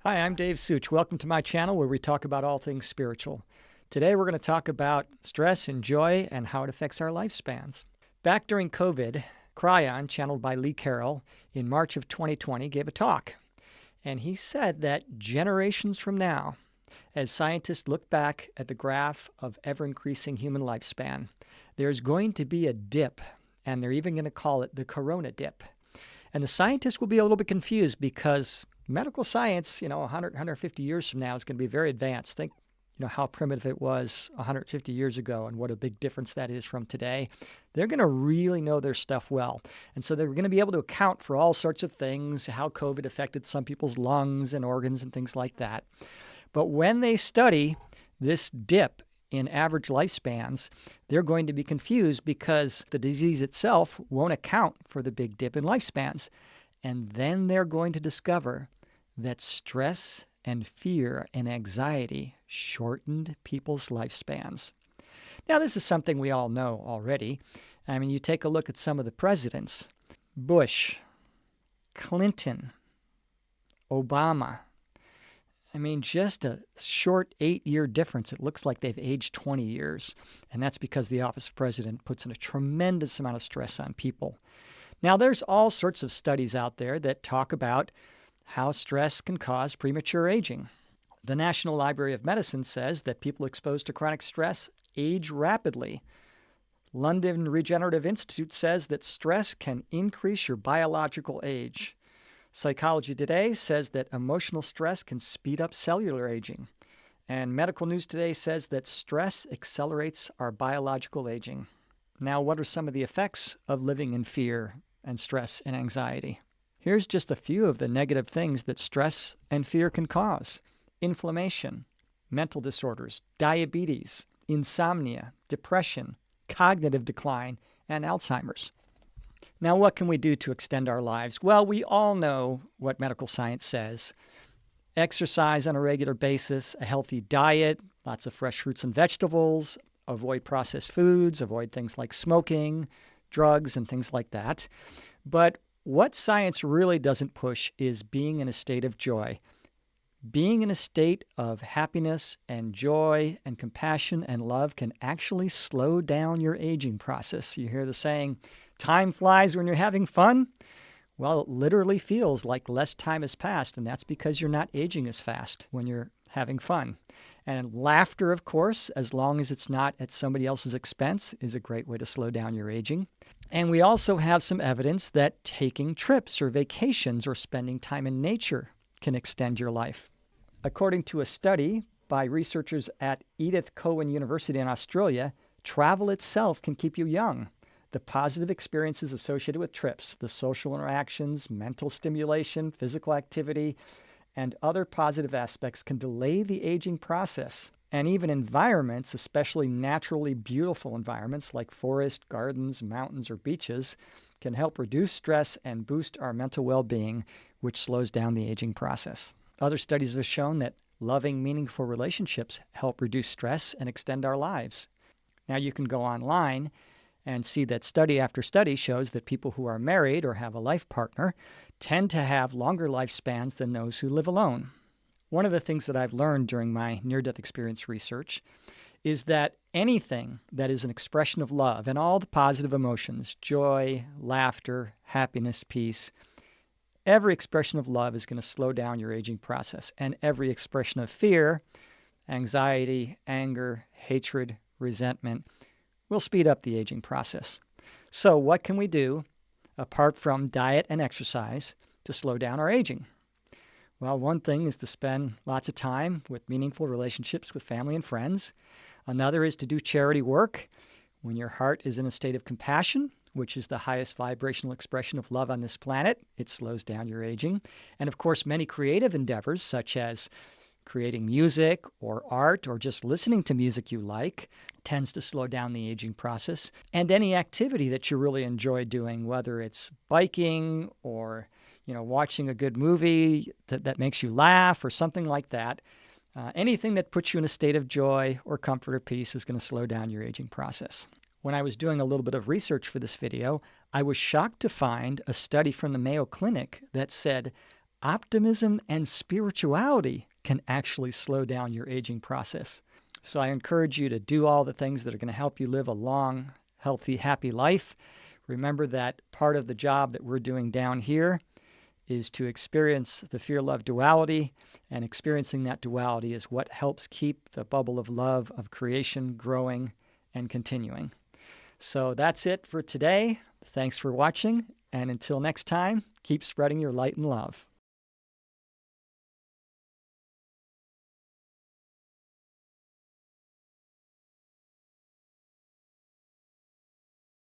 Hi, I'm Dave Suich. Welcome to my channel where we talk about all things spiritual. Today we're going to talk about stress and joy and how it affects our lifespans. Back during COVID, Cryon, channeled by Lee Carroll, in March of 2020 gave a talk. And he said that generations from now, as scientists look back at the graph of ever-increasing human lifespan, there's going to be a dip, and they're even going to call it the corona dip. And the scientists will be a little bit confused because medical science, 100, 150 years from now is going to be very advanced. Think, how primitive it was 150 years ago and what a big difference that is from today. They're going to really know their stuff well. And so they're going to be able to account for all sorts of things, how COVID affected some people's lungs and organs and things like that. But when they study this dip in average lifespans, they're going to be confused because the disease itself won't account for the big dip in lifespans. And then they're going to discover that stress and fear and anxiety shortened people's lifespans. Now, this is something we all know already. I mean, you take a look at some of the presidents: Bush, Clinton, Obama. I mean, just a short 8-year difference. It looks like they've aged 20 years. And that's because the office of president puts in a tremendous amount of stress on people. Now, there's all sorts of studies out there that talk about how stress can cause premature aging. The National Library of Medicine says that people exposed to chronic stress age rapidly. London Regenerative Institute says that stress can increase your biological age. Psychology Today says that emotional stress can speed up cellular aging. And Medical News Today says that stress accelerates our biological aging. Now, what are some of the effects of living in fear and stress and anxiety? Here's just a few of the negative things that stress and fear can cause: inflammation, mental disorders, diabetes, insomnia, depression, cognitive decline, and Alzheimer's. Now, what can we do to extend our lives? Well, we all know what medical science says. Exercise on a regular basis, a healthy diet, lots of fresh fruits and vegetables, avoid processed foods, avoid things like smoking, drugs, and things like that. But what science really doesn't push is being in a state of joy. Being in a state of happiness and joy and compassion and love can actually slow down your aging process. You hear the saying, time flies when you're having fun? Well, it literally feels like less time has passed, and that's because you're not aging as fast when you're having fun. And laughter, of course, as long as it's not at somebody else's expense, is a great way to slow down your aging. And we also have some evidence that taking trips or vacations or spending time in nature can extend your life. According to a study by researchers at Edith Cowan University in Australia, travel itself can keep you young. The positive experiences associated with trips, the social interactions, mental stimulation, physical activity, and other positive aspects can delay the aging process. And even environments, especially naturally beautiful environments like forests, gardens, mountains, or beaches, can help reduce stress and boost our mental well-being, which slows down the aging process. Other studies have shown that loving, meaningful relationships help reduce stress and extend our lives. Now, you can go online and see that study after study shows that people who are married or have a life partner tend to have longer lifespans than those who live alone. One of the things that I've learned during my near-death experience research is that anything that is an expression of love and all the positive emotions, joy, laughter, happiness, peace, every expression of love is going to slow down your aging process. And every expression of fear, anxiety, anger, hatred, resentment will speed up the aging process. So what can we do, apart from diet and exercise, to slow down our aging? Well, one thing is to spend lots of time with meaningful relationships with family and friends. Another is to do charity work. When your heart is in a state of compassion, which is the highest vibrational expression of love on this planet, it slows down your aging. And of course, many creative endeavors, such as creating music or art or just listening to music you like, tends to slow down the aging process. And any activity that you really enjoy doing, whether it's biking or watching a good movie that makes you laugh or something like that, anything that puts you in a state of joy or comfort or peace is going to slow down your aging process. When I was doing a little bit of research for this video, I was shocked to find a study from the Mayo Clinic that said optimism and spirituality can actually slow down your aging process. So I encourage you to do all the things that are going to help you live a long, healthy, happy life. Remember that part of the job that we're doing down here is to experience the fear-love duality, and experiencing that duality is what helps keep the bubble of love of creation growing and continuing. So that's it for today. Thanks for watching, and until next time, keep spreading your light and love.